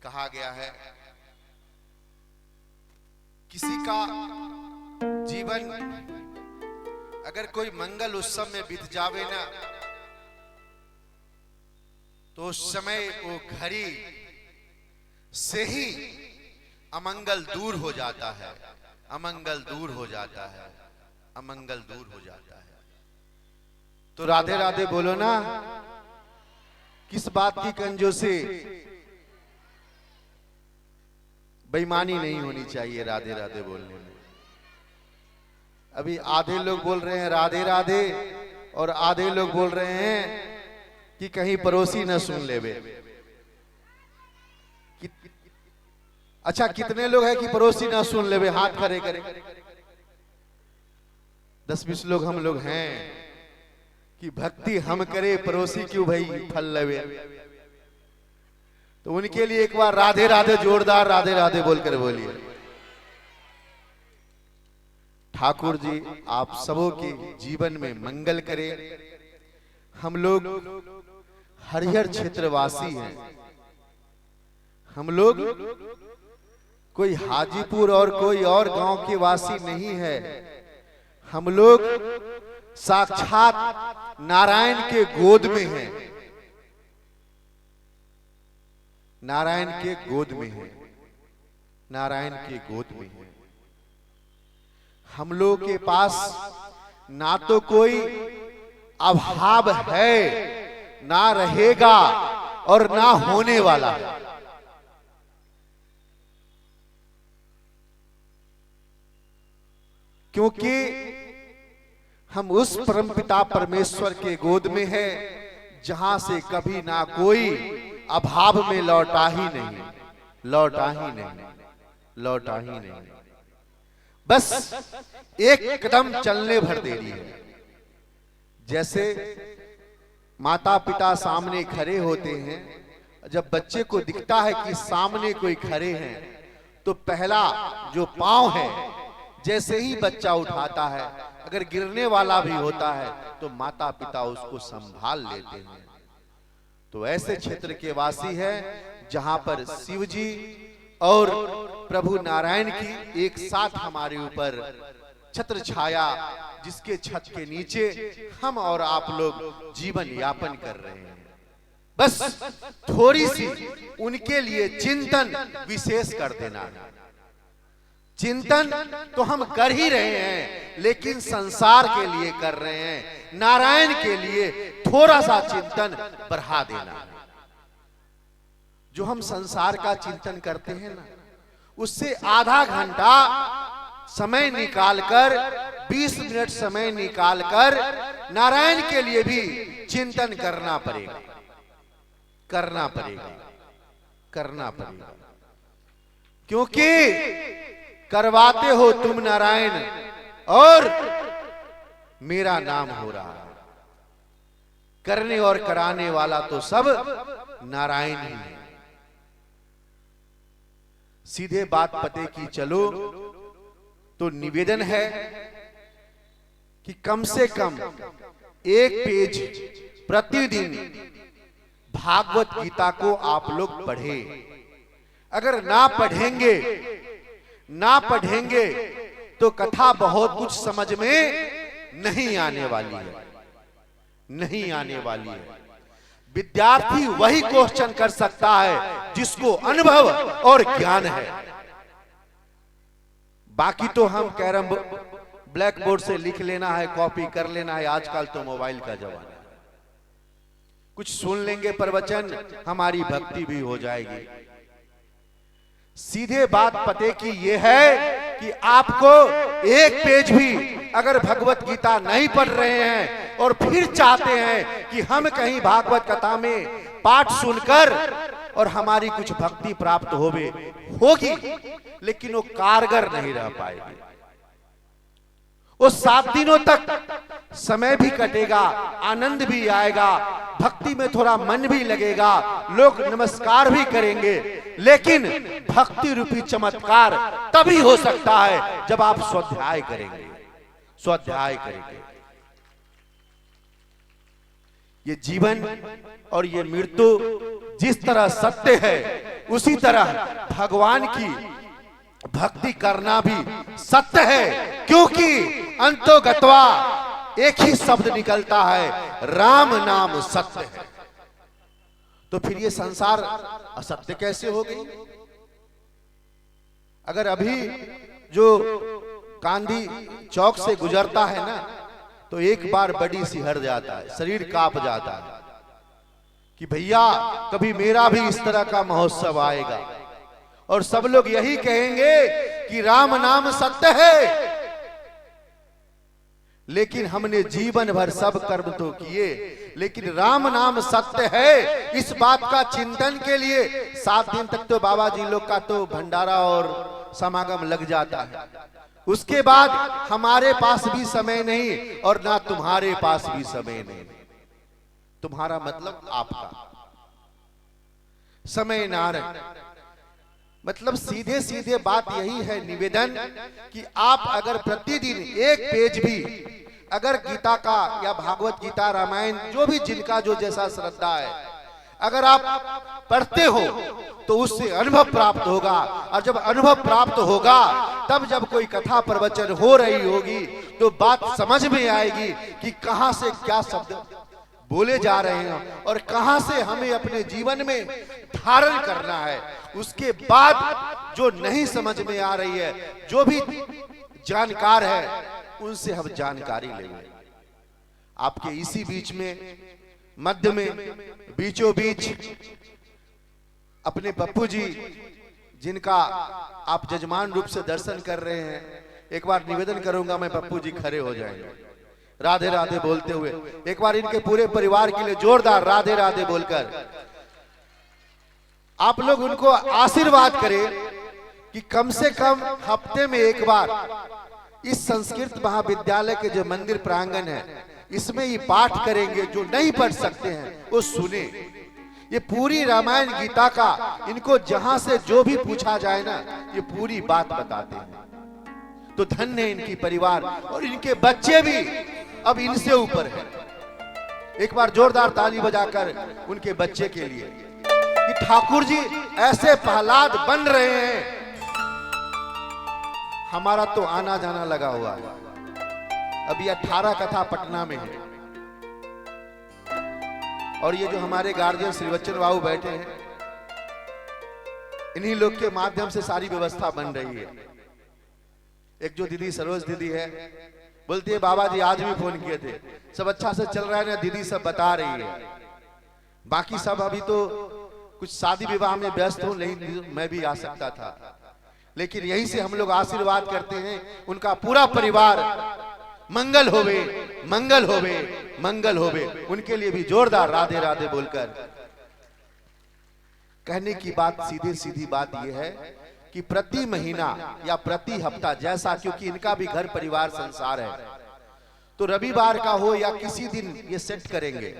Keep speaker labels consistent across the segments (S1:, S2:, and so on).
S1: कहा गया है किसी का जीवन अगर कोई मंगल उत्सव में बीत जावे ना तो उस समय वो घड़ी से ही अमंगल दूर हो जाता है, अमंगल दूर हो जाता है, अमंगल दूर हो जाता है। तो राधे राधे बोलो ना, किस बात की कंजूसी, बेईमानी नहीं होनी चाहिए राधे राधे बोलने में। अभी आधे लोग बोल रहे हैं राधे राधे और आधे लोग बोल रहे हैं कि कहीं पड़ोसी न सुन लेवे। अच्छा कितने लोग हैं कि पड़ोसी ना सुन लेवे? हाथ खड़े करें। 10-20 लोग हम लोग हैं कि भक्ति हम करे पड़ोसी क्यों भाई फल लेवे। तो उनके लिए एक बार राधे राधे जोरदार राधे राधे बोलकर बोलिए। ठाकुर जी आप सबों के जीवन में मंगल करे। हम लोग हरिहर क्षेत्रवासी हैं, हम लोग कोई हाजीपुर और कोई और गांव के वासी नहीं है। हम लोग साक्षात नारायण के गोद में हैं, नारायण के गोद में हैं, नारायण के गोद में हैं। हम लोग के पास ना तो कोई अभाव है, ना रहेगा और ना होने वाला है। क्योंकि हम उस परमपिता परमेश्वर के गोद में हैं जहां से कभी ना कोई अभाव में लौटा ही नहीं, लौटा ही नहीं, लौटा ही नहीं। बस एक कदम चलने भर देरी है। जैसे माता पिता सामने खड़े होते हैं, जब बच्चे को दिखता है कि सामने कोई खड़े हैं तो पहला जो पांव है जैसे ही बच्चा उठाता है, अगर गिरने वाला भी होता है तो माता पिता उसको संभाल लेते हैं। तो ऐसे क्षेत्र के वासी हैं जहां पर शिव जी और प्रभु नारायण की एक साथ हमारे ऊपर छत्र छाया, जिसके छत के नीचे हम और आप लोग जीवन यापन कर रहे हैं। बस थोड़ी सी उनके लिए चिंतन विशेष कर देना है। चिंतन तो हम कर ही रहे हैं, लेकिन संसार के लिए कर रहे हैं, नारायण के लिए थोड़ा सा चिंतन बढ़ा देना। जो हम संसार का चिंतन करते हैं ना, उससे आधा घंटा समय निकालकर, 20 मिनट समय निकालकर नारायण के लिए भी चिंतन करना पड़ेगा, करना पड़ेगा, करना पड़ेगा। क्योंकि करवाते हो तुम नारायण और मेरा नाम हो रहा है। करने और कराने वाला तो सब नारायण ही है। सीधे बात पते की चलो तो निवेदन है कि कम से कम 1 पेज प्रतिदिन भागवत गीता को आप लोग पढ़े। अगर ना पढ़ेंगे, ना पढ़ेंगे तो कथा बहुत कुछ समझ में नहीं आने वाली है, नहीं आने वाली है। विद्यार्थी वही क्वेश्चन कर सकता है जिसको अनुभव और ज्ञान है। बाकी तो हम कैरम ब्लैक बोर्ड से लिख लेना है, कॉपी कर लेना है। आजकल तो मोबाइल का जमाना है। कुछ सुन लेंगे प्रवचन, हमारी भक्ति भी हो जाएगी। सीधे बात पते की ये है कि आपको 1 पेज भी अगर भगवत गीता नहीं पढ़ रहे हैं और फिर चाहते हैं कि हम कहीं भागवत कथा में पाठ सुनकर और हमारी कुछ भक्ति प्राप्त होगी, लेकिन वो कारगर नहीं रह पाएगी। वो 7 दिनों तक समय भी कटेगा, आनंद भी आएगा, भक्ति में थोड़ा मन भी लगेगा, लोग नमस्कार भी करेंगे, लेकिन भक्ति रूपी चमत्कार तभी हो सकता है जब आप स्वाध्याय करेंगे, स्वाध्याय करेंगे। ये जीवन और ये मृत्यु जिस तरह सत्य है, उसी तरह भगवान की भक्ति करना भी सत्य है, क्योंकि अंतोगत्वा एक ही शब्द निकलता है, राम नाम सत्य है। तो फिर ये संसार असत्य कैसे हो गई? अगर अभी जो गांधी चौक से गुजरता है ना, तो एक बार बड़ी सिहर जाता है, शरीर कांप जाता है कि भैया कभी मेरा भी इस तरह का महोत्सव आएगा और सब लोग यही कहेंगे कि राम नाम सत्य है। लेकिन हमने जीवन भर सब कर्म तो किए, लेकिन राम नाम सत्य है, इस बात का चिंतन के लिए 7 दिन तक तो बाबा जी लोग का तो भंडारा और समागम लग जाता है। उसके बाद हमारे पास भी समय नहीं और ना तुम्हारे पास भी समय नहीं। तुम्हारा मतलब आपका समय ना रहे। मतलब सीधे सीधे बात यही है, निवेदन कि आप अगर प्रतिदिन एक पेज भी अगर गीता का या भागवत गीता रामायण जो भी जिनका जो जैसा श्रद्धा है, अगर आप पढ़ते हो तो उससे अनुभव प्राप्त होगा। और जब अनुभव प्राप्त होगा तब जब कोई कथा प्रवचन हो रही होगी तो बात समझ में आएगी कि कहां से क्या शब्द बोले जा रहे हैं और कहां से हमें अपने जीवन में धारण करना है। उसके बाद जो नहीं समझ में आ रही है, जो भी जानकार है, उनसे हम जानकारी लेंगे। आपके इसी बीच में, मध्य में, बीचों बीच अपने पप्पू जी, जिनका आप जजमान रूप से दर्शन कर रहे हैं, एक बार निवेदन करूंगा मैं, पप्पू जी खड़े हो जाएंगे राधे राधे बोलते हुए। एक बार इनके पूरे परिवार के लिए जोरदार राधे राधे बोलकर आप लोग उनको आशीर्वाद करें कि कम से कम हफ्ते में एक बार इस संस्कृत महाविद्यालय के जो मंदिर प्रांगण है, इसमें ये पाठ करेंगे। जो नहीं पढ़ सकते हैं वो सुने। ये पूरी रामायण गीता का इनको जहां से जो भी पूछा जाए ना, ये पूरी बात बताते हैं। तो धन्य है इनकी परिवार और इनके बच्चे भी अब इनसे ऊपर है। एक बार जोरदार ताली बजाकर उनके बच्चे के लिए कि ठाकुर जी ऐसे प्रहलाद बन रहे हैं। हमारा तो आना जाना लगा हुआ है। अभी 18 कथा पटना में है और ये जो हमारे गार्जियन श्री बच्चन बाबू बैठे हैं, इन्हीं लोग के माध्यम से सारी व्यवस्था बन रही है। एक जो दीदी सरोज दीदी है, बोलती है बाबा जी आज भी फोन किए थे, सब अच्छा से चल रहा है ना दीदी, सब बता रही है। बाकी सब अभी तो कुछ शादी विवाह में व्यस्त हूं, नहीं मैं भी आ सकता था, लेकिन यहीं से हम लोग आशीर्वाद करते हैं उनका पूरा परिवार मंगल होवे, मंगल होवे, मंगल होवे। उनके लिए भी जोरदार राधे राधे बोलकर कहने की बात, सीधी सीधी बात यह है कि प्रति महीना या प्रति हफ्ता, जैसा क्योंकि इनका भी घर परिवार संसार है, तो रविवार का हो या किसी दिन ये सेट करेंगे।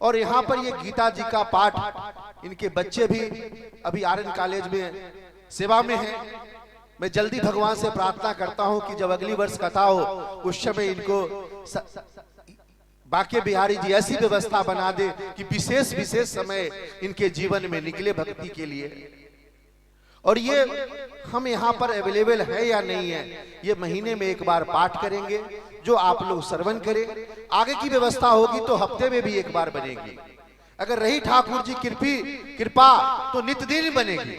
S1: और यहाँ पर ये गीता जी का पाठ, इनके बच्चे भी अभी आर्यन कॉलेज में सेवा में हैं। मैं जल्दी भगवान से प्रार्थना करता हूं कि जब अगली वर्ष कथा हो उस समय इनको बाके बिहारी जी ऐसी व्यवस्था बना दे कि विशेष विशेष समय इनके जीवन में निकले भक्ति के लिए। और ये हम यहाँ पर अवेलेबल है या नहीं है, ये महीने में एक बार पाठ करेंगे, जो आप लोग श्रवण करें। आगे की व्यवस्था होगी तो हफ्ते में भी एक बार बनेगी। अगर रही ठाकुर जी कृपा तो नित्य दिन बनेगी,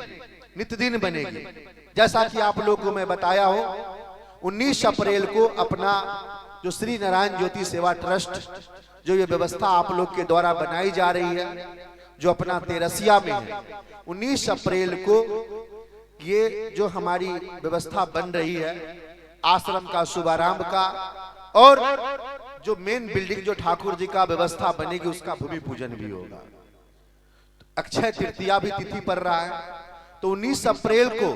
S1: नित्य दिन बनेगी। जैसा कि आप लोग को मैं बताया हूं, 19 अप्रैल को अपना जो श्री नारायण ज्योति सेवा ट्रस्ट, जो ये व्यवस्था आप लोग के द्वारा बनाई जा रही है, जो अपना तेरसिया में है, 19 अप्रैल को ये जो हमारी व्यवस्था बन रही है आश्रम का शुभारंभ का, और जो मेन बिल्डिंग जो ठाकुर जी का व्यवस्था बनेगी उसका भूमि पूजन भी होगा। अक्षय तृतीया भी तिथि पड़ रहा है, तो 19 अप्रैल को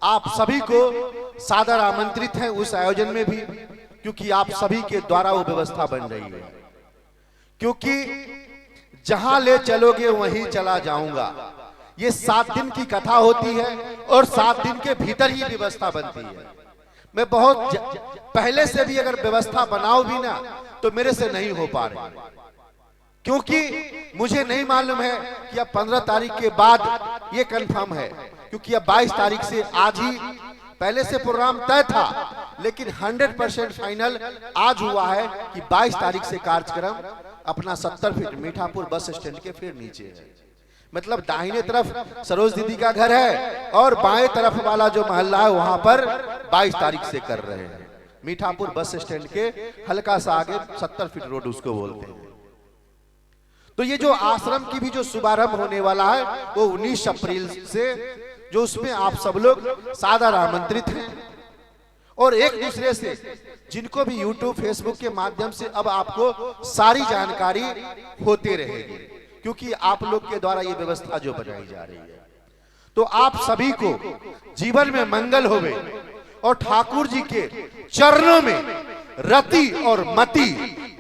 S1: आप सभी को सादर आमंत्रित हैं उस आयोजन में भी, क्योंकि आप सभी के द्वारा वो व्यवस्था बन रही है। क्योंकि जहां ले चलोगे वहीं चला जाऊंगा, ये 7 दिन की कथा होती है और 7 दिन के भीतर ही व्यवस्था बनती है। मैं बहुत पहले से भी अगर व्यवस्था बनाओ भी ना तो मेरे से नहीं हो पा रही, क्योंकि मुझे नहीं मालूम है कि अब 15 तारीख के बाद ये कंफर्म है, क्योंकि अब 22 तारीख से आज ही, पहले से प्रोग्राम तय था, लेकिन 100% फाइनल आज हुआ है कि 22 तारीख से कार्यक्रम अपना 70 फीट मीठापुर बस स्टैंड के फिर नीचे है। मतलब दाहिने तरफ सरोज दीदी का घर है और बाएं तरफ वाला जो मोहल्ला है वहां पर 22 तारीख से कर रहे हैं। मीठापुर बस स्टैंड के हल्का सा आगे 70 फीट रोड उसको बोलते हैं। तो ये जो आश्रम की भी जो शुभारंभ होने वाला है वो 19 अप्रैल से, जो उसमें आप सब लोग सादर आमंत्रित हैं और एक दूसरे से, जिनको भी YouTube फेसबुक के माध्यम से अब आपको सारी जानकारी होती रहेगी, क्योंकि आप लोग के द्वारा ये व्यवस्था जो बनाई जा रही है। तो आप सभी को जीवन में मंगल होवे और ठाकुर जी के चरणों में रति और मति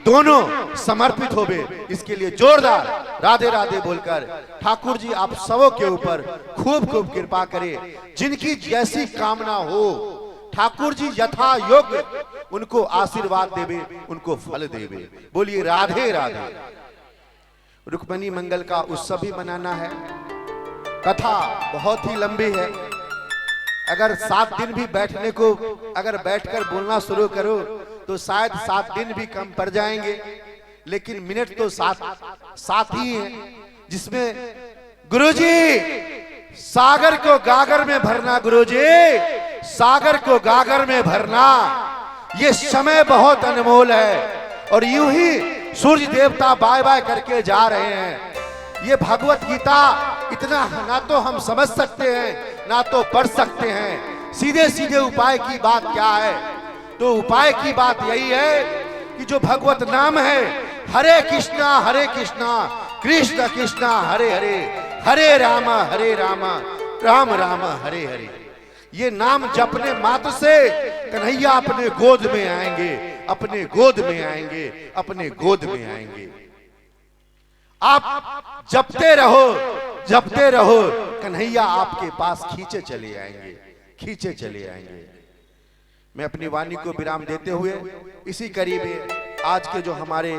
S1: दोनों समर्पित होवे, इसके लिए जोरदार राधे राधे बोलकर ठाकुर जी आप सबों के ऊपर खूब खूब कृपा करें। जिनकी जैसी कामना हो ठाकुर जी यथा योग्य उनको आशीर्वाद देवे, उनको फल देवे। बोलिए राधे राधे। रुक्मणी मंगल का उत्सव भी मनाना है। कथा बहुत ही लंबी है, अगर 7 दिन भी बैठने को, अगर बैठकर बोलना शुरू करो तो शायद 7 दिन भी कम पड़ जाएंगे, लेकिन मिनट तो 7 ही है, जिसमें गुरुजी सागर को गागर में भरना, गुरुजी सागर को गागर में भरना, ये समय बहुत अनमोल है। और यूं ही सूर्य देवता बाय बाय करके जा रहे हैं। ये भगवत गीता इतना ना तो हम समझ सकते हैं ना तो पढ़ सकते हैं। सीधे सीधे उपाय की बात क्या है? तो उपाय की बात यही है कि जो भगवत नाम है, हरे कृष्णा कृष्ण कृष्णा हरे हरे, हरे राम राम राम हरे हरे। ये नाम जपने मात्र से कन्हैया अपने गोद में आएंगे, अपने गोद में आएंगे, अपने गोद में आएंगे। आप जपते रहो, कन्हैया आपके पास खींचे चले आएंगे, खींचे चले आएंगे। मैं अपनी वाणी को विराम देते हुए इसी कड़ी में आज के जो हमारे